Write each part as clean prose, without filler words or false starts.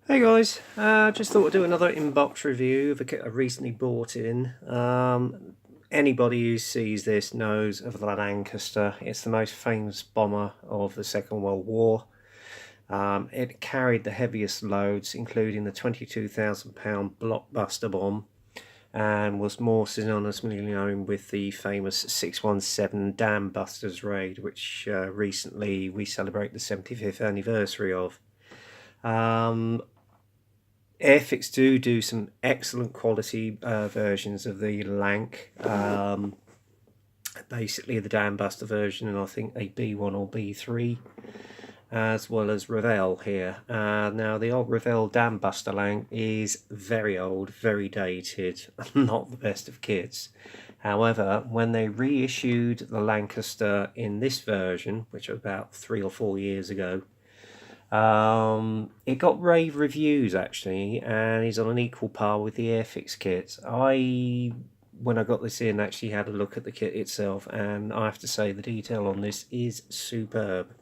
Hey guys, just thought I'd do another inbox review of a kit I recently bought in. Anybody who sees this knows of the Lancaster. It's the most famous bomber of the Second World War. It carried the heaviest loads, including the 22,000-pound blockbuster bomb, and was more synonymously known with the famous 617 Dam Busters raid, which recently we celebrate the 75th anniversary of. Airfix do some excellent quality versions of the Lanc. Basically the Dam Buster version, and I think a B1 or B3, as well as Revell here. Now the old Revell Dam Buster Lanc is very old, very dated, not the best of kits. However, when they reissued the Lancaster in this version, which was about 3 or 4 years ago, it got rave reviews actually, and is on an equal par with the Airfix kits. When I got this in, actually had a look at the kit itself, and I have to say the detail on this is superb.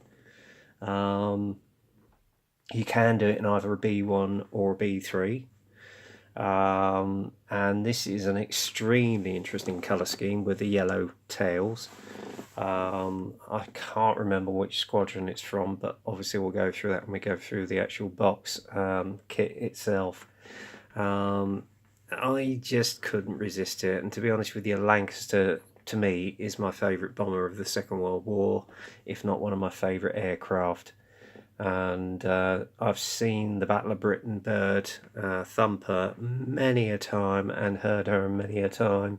You can do it in either a B1 or a B3. And this is an extremely interesting colour scheme with the yellow tails. I can't remember which squadron it's from, but obviously we'll go through that when we go through the actual box kit itself. I just couldn't resist it, and to be honest with you, Lancaster to me is my favourite bomber of the Second World War, if not one of my favourite aircraft. And I've seen the Battle of Britain bird Thumper many a time and heard her many a time.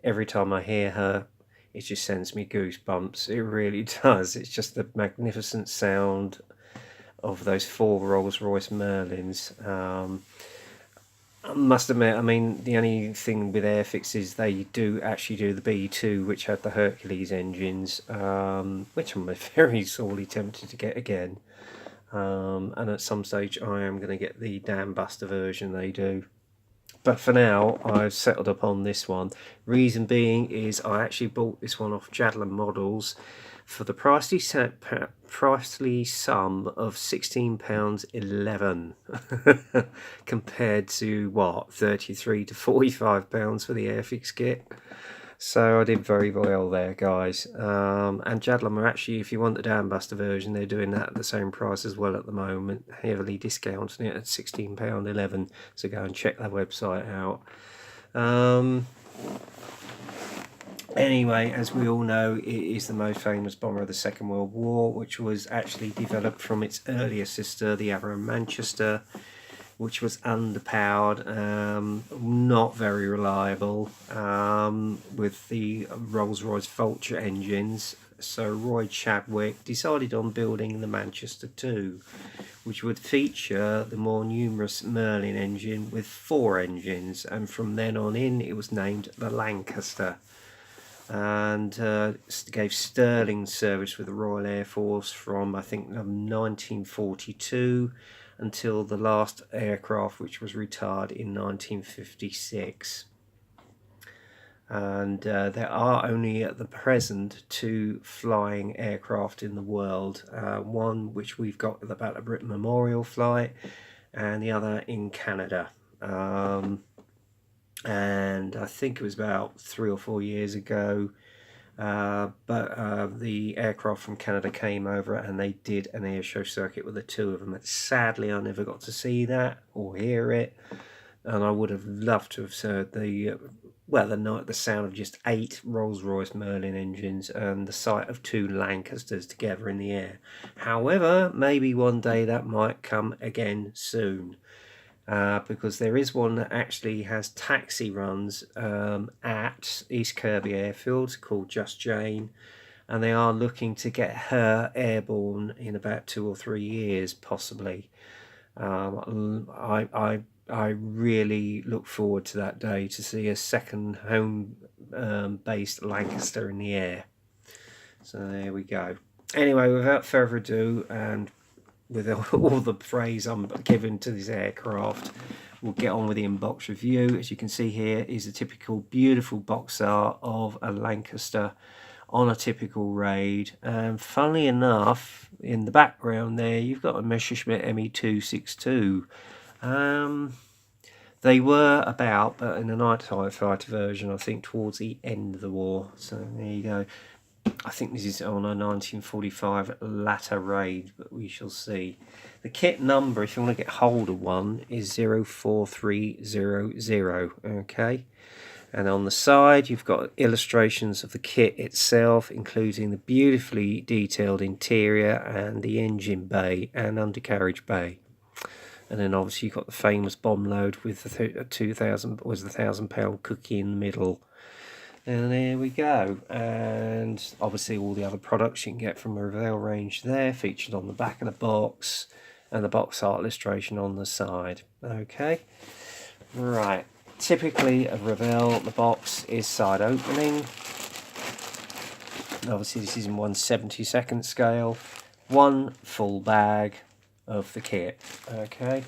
Every time I hear her, it just sends me goosebumps. It really does. It's just the magnificent sound of those 4 Rolls-Royce Merlins. I must admit, I mean, the only thing with Airfix is they do actually do the B2, which had the Hercules engines, which I'm very sorely tempted to get again. And at some stage I am going to get the Dam Buster version they do. But for now, I've settled upon this one. Reason being is I actually bought this one off Jadlin Models for the pricely sum of £16.11 compared to what, £33 to £45 for the Airfix kit. So I did very well there, guys. And Jadlin are actually, if you want the Dam Buster version, they're doing that at the same price as well at the moment, heavily discounting it at £16.11. So go and check their website out. Anyway, as we all know, it is the most famous bomber of the Second World War, which was actually developed from its earlier sister, the Avro Manchester, which was underpowered, not very reliable, with the Rolls-Royce Vulture engines. So Roy Chadwick decided on building the Manchester 2, which would feature the more numerous Merlin engine with 4 engines, and from then on in it was named the Lancaster, and gave sterling service with the Royal Air Force from I think 1942 until the last aircraft, which was retired in 1956. And there are only at the present 2 flying aircraft in the world, one which we've got at the Battle of Britain Memorial flight, and the other in Canada. And I think it was about 3 or 4 years ago, but the aircraft from Canada came over and they did an air show circuit with the 2 of them. Sadly, I never got to see that or hear it, and I would have loved to have heard the sound of just 8 Rolls-Royce Merlin engines and the sight of 2 Lancasters together in the air. However, maybe one day that might come again soon. Because there is one that actually has taxi runs at East Kirby Airfield called Just Jane, and they are looking to get her airborne in about 2 or 3 years, possibly. I really look forward to that day to see a second home-based Lancaster in the air. So there we go. Anyway, without further ado, and with all the praise I'm giving to this aircraft, we'll get on with the inbox review. As you can see here is a typical beautiful box art of a Lancaster on a typical raid, and funnily enough, in the background there you've got a Messerschmitt Me262 They were about, but in the night fighter version, I think towards the end of the war. So there you go. I think this is on a 1945 latter raid, but we shall see. The kit number, if you want to get hold of one, is 04300. Okay. And on the side, you've got illustrations of the kit itself, including the beautifully detailed interior and the engine bay and undercarriage bay. And then obviously you've got the famous bomb load with the 1,000-pound cookie in the middle. And there we go. And obviously all the other products you can get from the Revell range there, featured on the back of the box, and the box art illustration on the side. Okay, right. Typically a Revell, the box is side opening. Obviously this is in 1/72 scale. One full bag of the kit. Okay,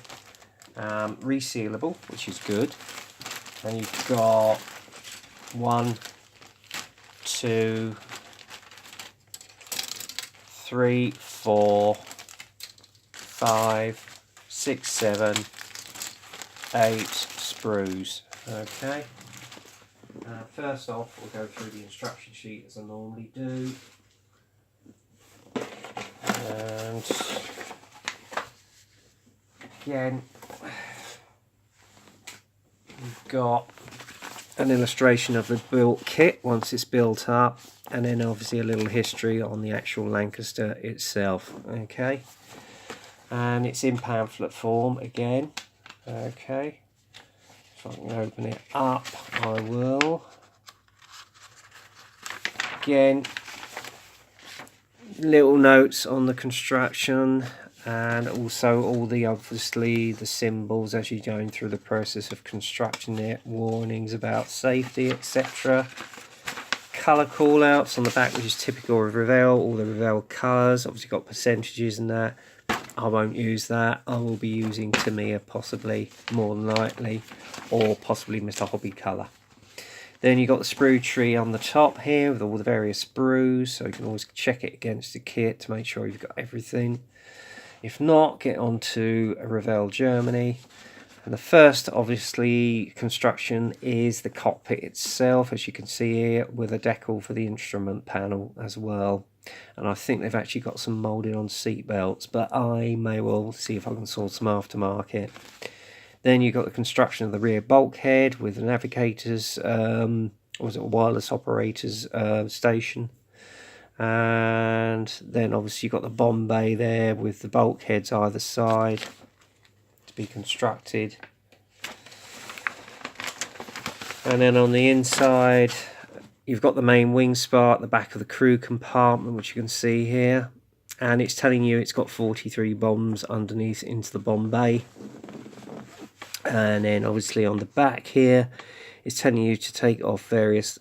resealable, which is good. And you've got 1, 2, 3, 4, 5, 6, 7, 8 sprues. Okay. First off, we'll go through the instruction sheet as I normally do. And again, we've got an illustration of the built kit once it's built up, and then obviously a little history on the actual Lancaster itself. Okay, and it's in pamphlet form again. Okay, if I can open it up, I will. Again, little notes on the construction, and also all the, obviously, the symbols as you're going through the process of constructing it, warnings about safety, etc. Colour call-outs on the back, which is typical of Revell, all the Revell colours, obviously got percentages and that. I won't use that. I will be using Tamiya, possibly, more than likely, or possibly Mr. Hobby Colour. Then you've got the sprue tree on the top here with all the various sprues, so you can always check it against the kit to make sure you've got everything. If not, get on to Revell Germany. And the first, obviously, construction is the cockpit itself, as you can see here, with a decal for the instrument panel as well. And I think they've actually got some moulding on seat belts, but I may well see if I can source some aftermarket. Then you've got the construction of the rear bulkhead with the navigators, wireless operators station. And then obviously you've got the bomb bay there with the bulkheads either side to be constructed. And then on the inside, you've got the main wing spar at the back of the crew compartment, which you can see here. And it's telling you it's got 43 bombs underneath into the bomb bay. And then obviously on the back here, it's telling you to take off various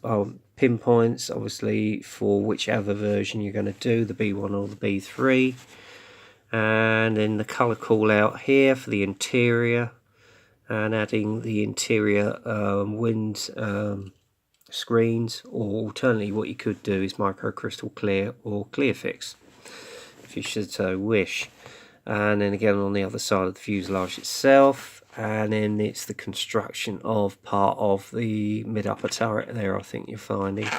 pinpoints, obviously for whichever version you're going to do, the B1 or the B3. And then the colour call out here for the interior, and adding the interior wind screens, or alternately what you could do is micro crystal clear or clear fix if you should so wish. And then again on the other side of the fuselage itself, and then it's the construction of part of the mid-upper turret there, I think you're finding.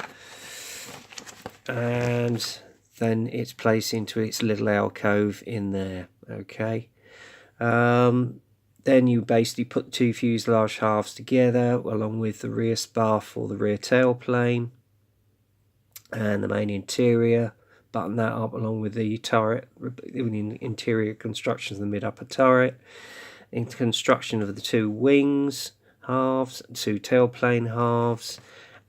And then it's placed into its little alcove in there. Okay. Then you basically put the two fuselage halves together along with the rear spar for the rear tailplane and the main interior. Button that up along with the turret, the interior construction of the mid-upper turret. In construction of the two wings halves, two tailplane halves,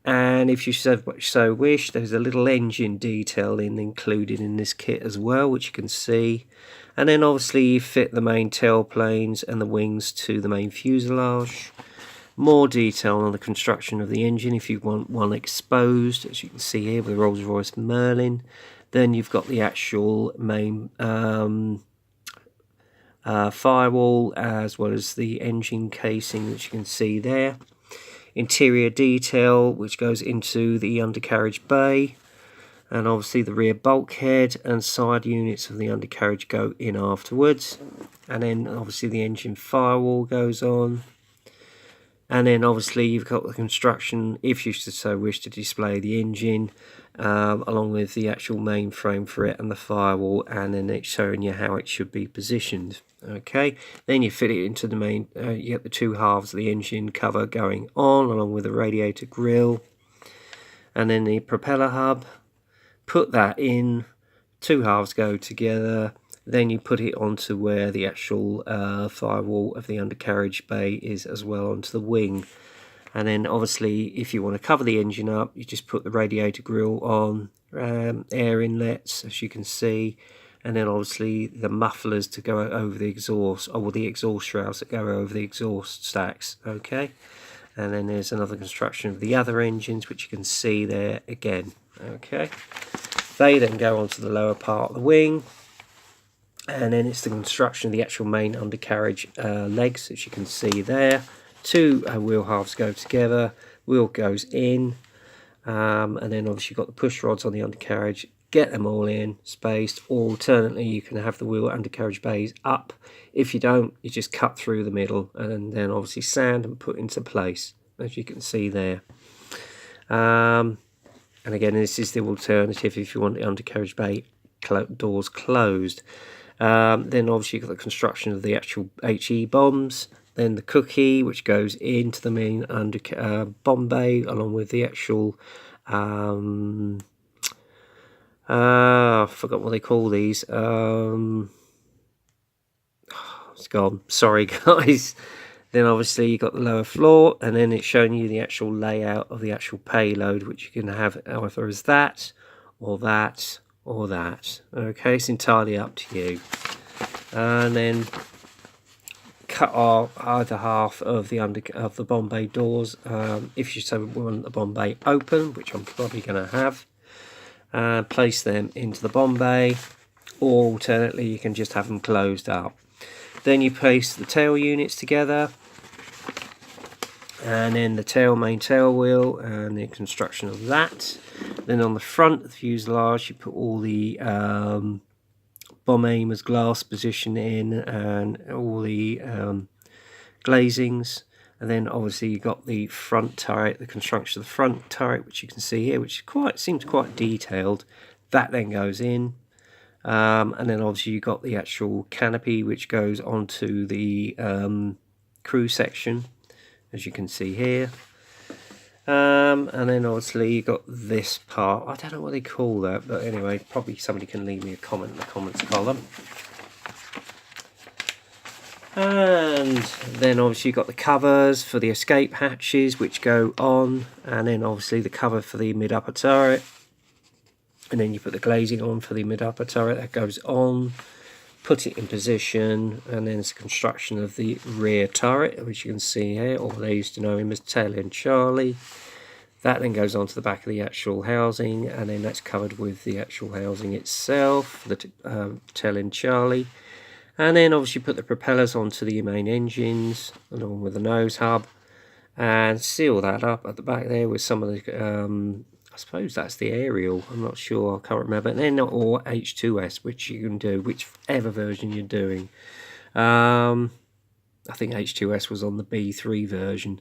and if you so wish, there's a little engine detail included in this kit as well, which you can see. And then obviously you fit the main tailplanes and the wings to the main fuselage. More detail on the construction of the engine if you want one exposed, as you can see here with the Rolls-Royce Merlin. Then you've got the actual main firewall, as well as the engine casing, which you can see there. Interior detail, which goes into the undercarriage bay, and obviously the rear bulkhead and side units of the undercarriage go in afterwards. and then obviously the engine firewall goes on. And then obviously you've got the construction, if you so wish, to display the engine, along with the actual mainframe for it and the firewall, and then it's showing you how it should be positioned. Okay, then you fit it into the main, you get the two halves of the engine cover going on, along with the radiator grille, and then the propeller hub. Put that in, two halves go together. Then you put it onto where the actual firewall of the undercarriage bay is as well, onto the wing. And then obviously if you want to cover the engine up, you just put the radiator grille on, air inlets as you can see, and then obviously the mufflers to go over the exhaust, or the exhaust shrouds that go over the exhaust stacks. Okay, and then there's another construction of the other engines which you can see there again. Okay, they then go onto the lower part of the wing. And then it's the construction of the actual main undercarriage legs, as you can see there. Two wheel halves go together, wheel goes in, and then obviously you've got the push rods on the undercarriage. Get them all in, spaced. Alternately, you can have the wheel undercarriage bays up. If you don't, you just cut through the middle, and then obviously sand and put into place, as you can see there. And again, this is the alternative if you want the undercarriage bay doors closed. Then obviously you've got the construction of the actual HE bombs, then the cookie which goes into the main bomb bay, along with the actual I forgot what they call these, it's gone, sorry guys. Then obviously you've got the lower floor, and then it's showing you the actual layout of the actual payload, which you can have either as that or that or that. Okay, it's entirely up to you. And then cut off either half of the bomb bay doors, if you so want the bomb bay open, which I'm probably going to have. Place them into the bomb bay, or alternately you can just have them closed up. Then you place the tail units together, and then the main tail wheel and the construction of that. Then on the front of the fuselage you put all the bomb aimers glass position in, and all the glazings. And then obviously you've got the front turret, the construction of the front turret, which you can see here, which seems quite detailed. That then goes in. And then obviously you've got the actual canopy which goes onto the crew section, as you can see here. And then obviously you've got this part. I don't know what they call that, but anyway, probably somebody can leave me a comment in the comments column. And then obviously you've got the covers for the escape hatches which go on, and then obviously the cover for the mid-upper turret. And then you put the glazing on for the mid-upper turret, that goes on, put it in position, and then it's the construction of the rear turret, which you can see here, or they used to know him as Tail End Charlie. That then goes onto the back of the actual housing, and then that's covered with the actual housing itself, the Tail End Charlie. And then obviously put the propellers onto the main engines, along with the nose hub, and seal that up at the back there with some of the I suppose that's the aerial, I'm not sure, I can't remember. And then or H2S, which you can do, whichever version you're doing. I think H2S was on the B3 version.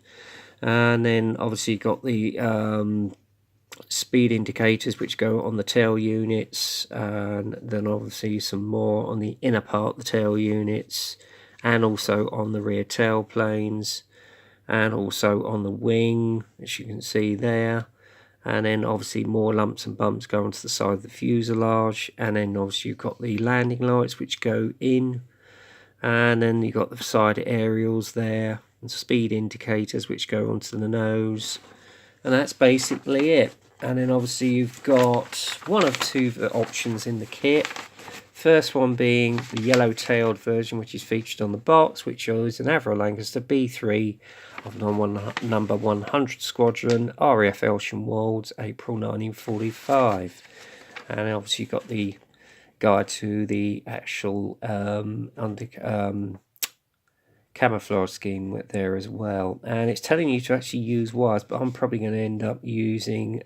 And then obviously you've got the speed indicators which go on the tail units, and then obviously some more on the inner part of the tail units, and also on the rear tail planes, and also on the wing, as you can see there. And then obviously more lumps and bumps go onto the side of the fuselage, and then obviously you've got the landing lights which go in, and then you've got the side aerials there, and speed indicators which go onto the nose, and that's basically it. And then obviously you've got one of two options in the kit. First one being the yellow-tailed version, which is featured on the box, which is an Avro Lancaster B3 of number 100 Squadron, RAF Elsham Wolds, April 1945. And obviously you've got the guide to the actual camouflage scheme there as well, and it's telling you to actually use wires, but I'm probably going to end up using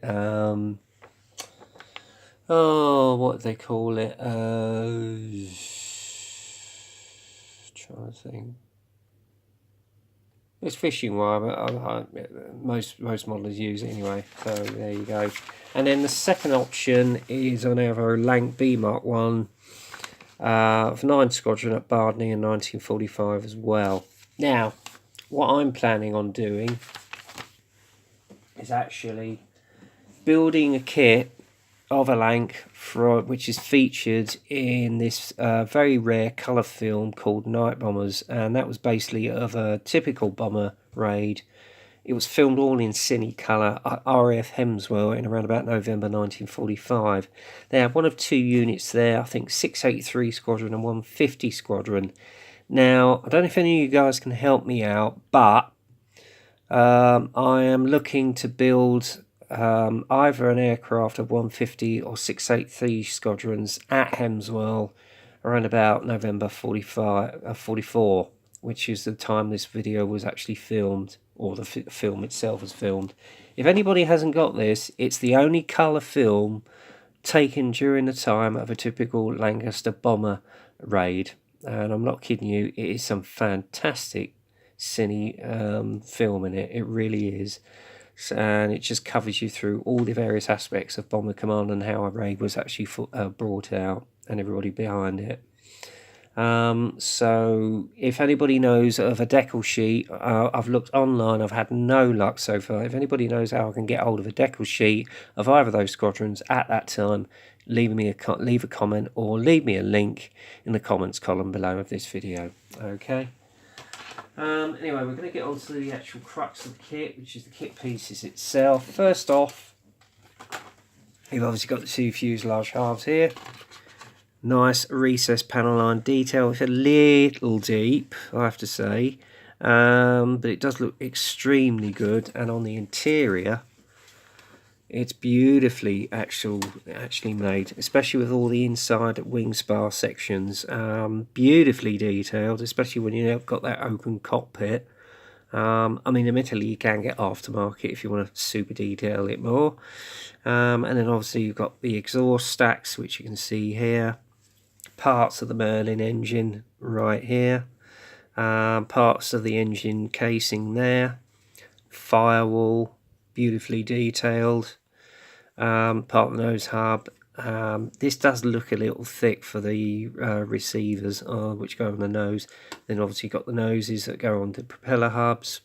what do they call it, trying to think. It's fishing wire, but most modelers use it anyway. So there you go. And then the second option is an Avro Lanc B Mk1 of 9 Squadron at Bardney in 1945 as well. Now, what I'm planning on doing is actually building a kit of a Lanc which is featured in this very rare colour film called Night Bombers, and that was basically of a typical bomber raid. It was filmed all in cine colour, RAF Hemswell, in around about November 1945. They had one of two units there, I think 683 Squadron and 150 Squadron. Now, I don't know if any of you guys can help me out, but I am looking to build either an aircraft of 150 or 683 Squadrons at Hemswell around about November 44, which is the time this video was actually filmed, or the film itself was filmed. If anybody hasn't got this, it's the only colour film taken during the time of a typical Lancaster bomber raid, and I'm not kidding you, it is some fantastic cine film in it. It really is. And it just covers you through all the various aspects of Bomber Command and how a raid was actually brought out and everybody behind it. So if anybody knows of a decal sheet, I've looked online, I've had no luck so far. If anybody knows how I can get hold of a decal sheet of either of those squadrons at that time, leave a comment or leave me a link in the comments column below of this video. Okay. Anyway, we're going to get on to the actual crux of the kit, which is the kit pieces itself. First off, you've obviously got the two fuselage halves here. Nice recessed panel line detail. It's a little deep, I have to say, but it does look extremely good. And on the interior, it's beautifully actually made, especially with all the inside wing spar sections. Beautifully detailed, especially when you've got that open cockpit. I mean, admittedly, you can get aftermarket if you want to super detail it more. And then obviously you've got the exhaust stacks, which you can see here. Parts of the Merlin engine right here. Parts of the engine casing there. Firewall, beautifully detailed. Part of the nose hub. This does look a little thick for the receivers which go on the nose. Then obviously you've got the noses that go on the propeller hubs.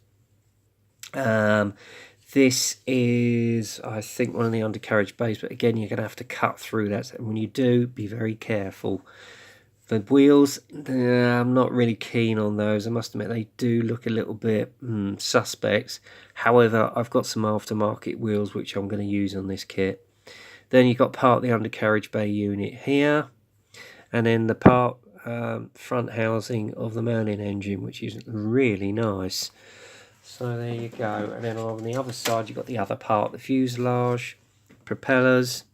This is, I think, one of the undercarriage bays, but again you're going to have to cut through that, and when you do, be very careful. The wheels, I'm not really keen on those. I must admit they do look a little bit suspect. However, I've got some aftermarket wheels which I'm going to use on this kit. Then you've got part of the undercarriage bay unit here, and then the part front housing of the Merlin engine, which is really nice. So there you go. And then on the other side you've got the other part, the fuselage, propellers.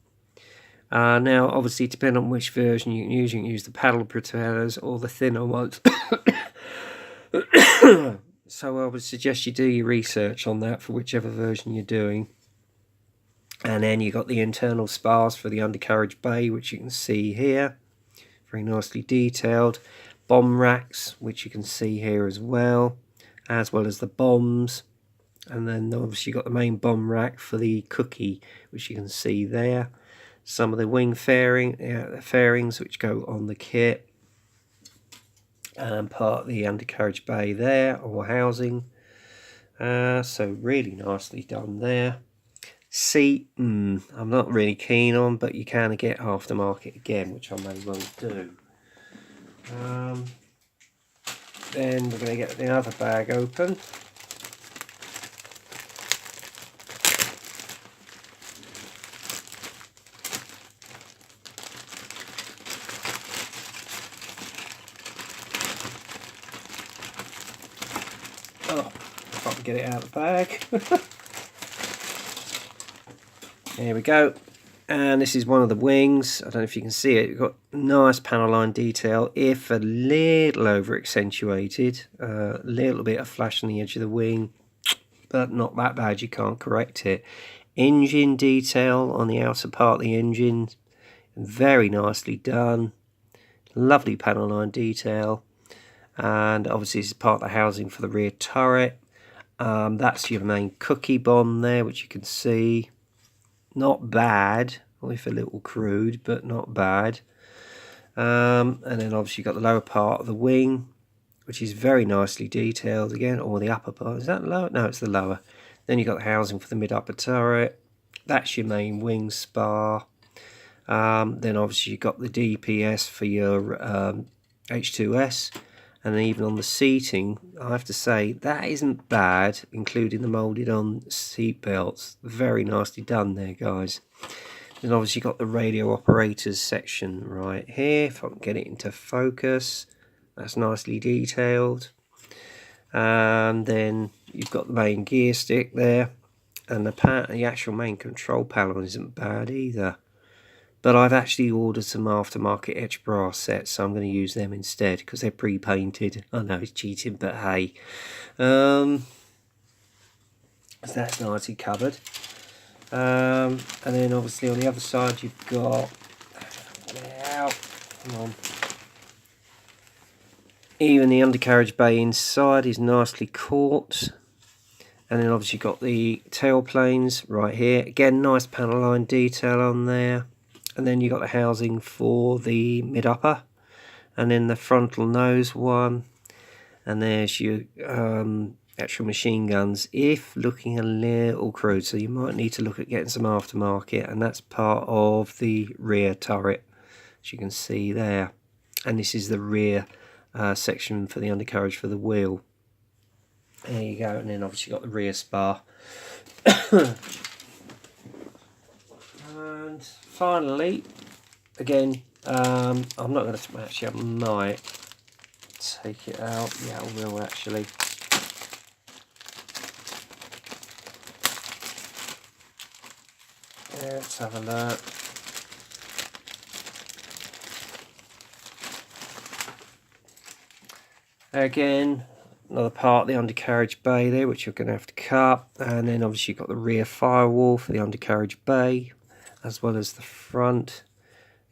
Now, obviously, depending on which version you can use the paddle propellers or the thinner ones. So I would suggest you do your research on that for whichever version you're doing. And then you've got the internal spars for the undercarriage bay, which you can see here. Very nicely detailed. Bomb racks, which you can see here as well as the bombs. And then obviously you've got the main bomb rack for the cookie, which you can see there. Some of the wing fairings which go on the kit, and part of the undercarriage bay there, or housing. So really nicely done there. Seat, I'm not really keen on, but you can get aftermarket again, which I may well do. Then we're going to get the other bag open. Oh, if I can get it out of the bag. There we go. And this is one of the wings. I don't know if you can see it. You've got nice panel line detail, if a little over accentuated. A little bit of flash on the edge of the wing, but not that bad, you can't correct it. Engine detail on the outer part of the engine, very nicely done. Lovely panel line detail. and obviously this is part of the housing for the rear turret. That's your main cookie bomb there, which you can see. Not bad, if a little crude, but not bad. And then obviously you've got the lower part of the wing, which is very nicely detailed again, or the upper part. Is that lower? No, it's the lower. Then you've got the housing for the mid-upper turret. That's your main wing spar. Then obviously you've got the DPS for your H2S. And then even on the seating, I have to say, that isn't bad, including the moulded on seat belts. Very nicely done there, guys. Then obviously you've got the radio operators section right here, if I can get it into focus. That's nicely detailed. And then you've got the main gear stick there. And the actual main control panel isn't bad either. But I've actually ordered some aftermarket etched brass sets, so I'm going to use them instead because they're pre-painted. I know it's cheating, but hey. So that's nicely covered. And then obviously on the other side you've got... Come on. Even the undercarriage bay inside is nicely caught. And then obviously you've got the tail planes right here. Again, nice panel line detail on there. And then you've got the housing for the mid-upper. And then the frontal nose one. And there's your actual machine guns, if looking a little crude. So you might need to look at getting some aftermarket. And that's part of the rear turret, as you can see there. And this is the rear section for the undercarriage for the wheel. There you go. And then obviously you've got the rear spar. And finally, again, I'm not going to actually, I might take it out. Yeah, I will actually. Yeah, let's have a look. Again, another part of the undercarriage bay there, which you're going to have to cut. And then obviously you've got the rear firewall for the undercarriage bay, as well as the front.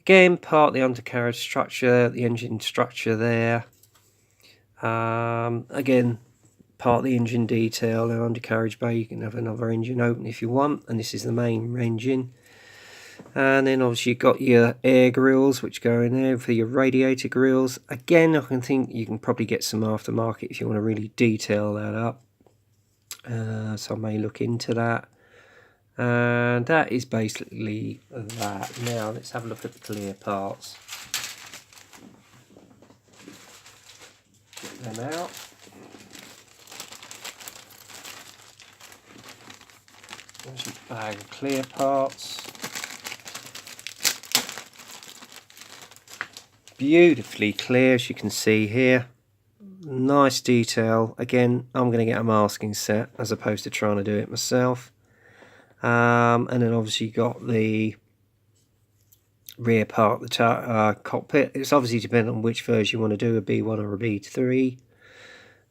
Again, part of the undercarriage structure, the engine structure there. Again, part of the engine detail, the undercarriage bay. You can have another engine open if you want, and this is the main engine. And then obviously you've got your air grills, which go in there for your radiator grills. Again, I can think you can probably get some aftermarket if you want to really detail that up. So I may look into that. And that is basically that. Now let's have a look at the clear parts. Get them out. There's your bag of clear parts. Beautifully clear, as you can see here. Nice detail. Again, I'm going to get a masking set as opposed to trying to do it myself. And then obviously you got the rear part of the cockpit. It's obviously depending on which version you want to do, a B1 or a B3.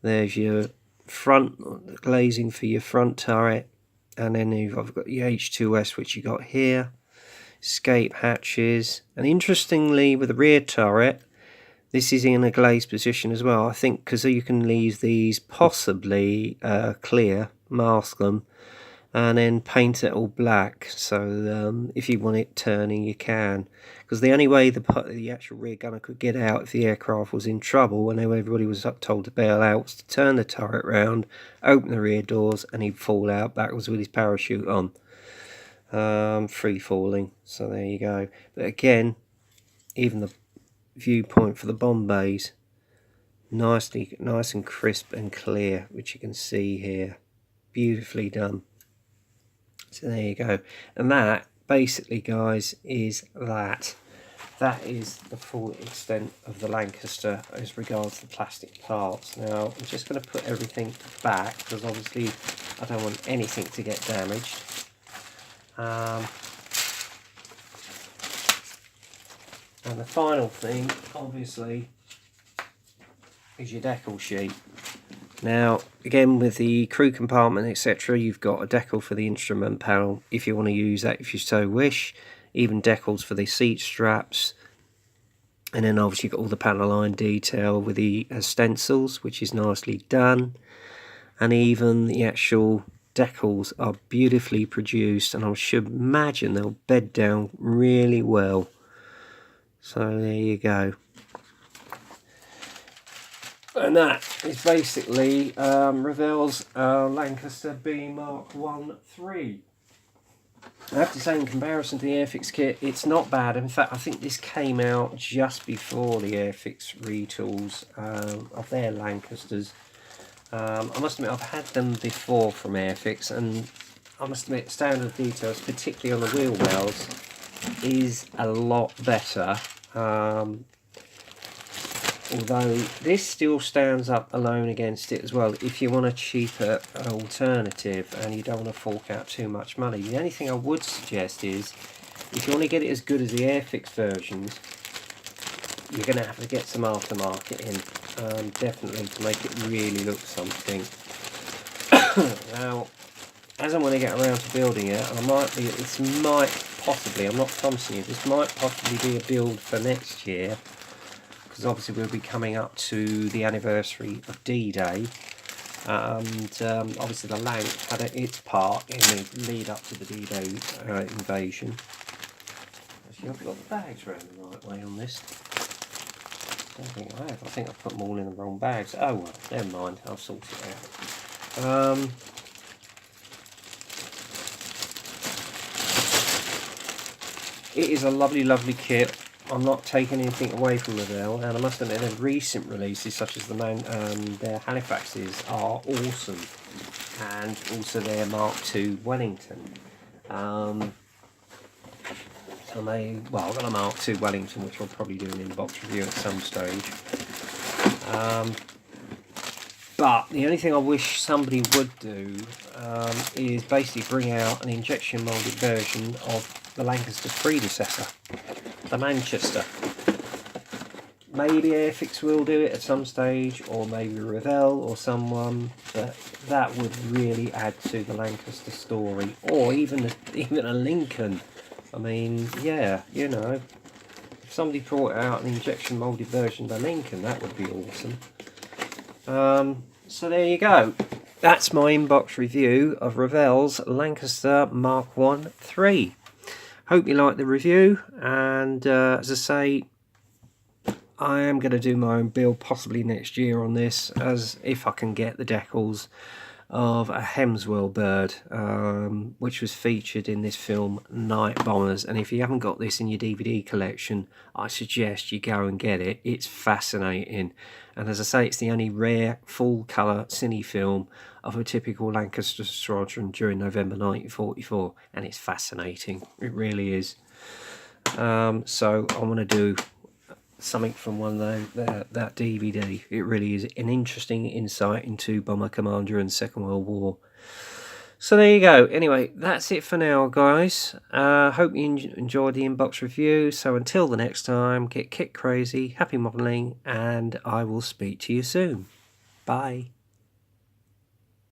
There's your front glazing for your front turret, and then you've got your H2S, which you got here, escape hatches. And interestingly, with the rear turret, this is in a glazed position as well, I think, because you can leave these possibly clear, mask them, and then paint it all black. So if you want it turning, you can, because the only way the actual rear gunner could get out if the aircraft was in trouble, when everybody was told to bail out, was to turn the turret round, open the rear doors, and he'd fall out backwards with his parachute on, free falling. So there you go. But again, even the viewpoint for the bomb bays, nice and crisp and clear, which you can see here. Beautifully done. So there you go. And that basically, guys, is that. That is the full extent of the Lancaster as regards to the plastic parts. Now I'm just going to put everything back because obviously I don't want anything to get damaged. And the final thing, obviously, is your decal sheet. Now, again, with the crew compartment, etc., you've got a decal for the instrument panel, if you want to use that, if you so wish. Even decals for the seat straps. And then obviously you've got all the panel line detail with the stencils, which is nicely done. And even the actual decals are beautifully produced, and I should imagine they'll bed down really well. So there you go. And that is basically Revell's Lancaster B Mk1 III. I have to say, in comparison to the Airfix kit, it's not bad. In fact, I think this came out just before the Airfix retools of their Lancasters. I must admit, I've had them before from Airfix, and I must admit, standard details, particularly on the wheel wells, is a lot better. Although this still stands up alone against it as well if you want a cheaper alternative and you don't want to fork out too much money. The only thing I would suggest is, if you want to get it as good as the Airfix versions, you're going to have to get some aftermarket in, definitely, to make it really look something. Now, as I'm going to get around to building it, I'm not possibly, I'm not promising you, this might possibly be a build for next year, because obviously we'll be coming up to the anniversary of D-Day, and obviously the Lanc had its part in the lead up to the D-Day invasion. Actually, I've got the bags around the right way on this. I don't think I have. I think I've put them all in the wrong bags. Oh well, never mind, I'll sort it out. It is a lovely, lovely kit. I'm not taking anything away from Revell, and I must admit their recent releases, such as their Halifaxes, are awesome, and also their Mark II Wellington. So I've got a Mark II Wellington, which I'll probably do an in-box review at some stage. But the only thing I wish somebody would do is basically bring out an injection moulded version of the Lancaster's predecessor, the Manchester. Maybe Airfix will do it at some stage, or maybe Revell or someone, but that would really add to the Lancaster story, or even a Lincoln. I mean, yeah, you know, if somebody brought out an injection moulded version of the Lincoln, that would be awesome. So there you go. That's my inbox review of Revell's Lancaster Mk1 III. Hope you liked the review, and as I say, I am going to do my own build possibly next year on this, as if I can get the decals of a Hemswell bird, which was featured in this film Night Bombers. And if you haven't got this in your DVD collection, I suggest you go and get it. It's fascinating, and as I say, it's the only rare full colour cine film of a typical Lancaster squadron during November 1944, and it's fascinating. It really is. So I want to do something from one of that DVD. It really is an interesting insight into Bomber Commander and Second World War. So there you go. Anyway, that's it for now, guys. Hope you enjoyed the inbox review. So until the next time, get kit crazy, happy modelling, and I will speak to you soon. Bye.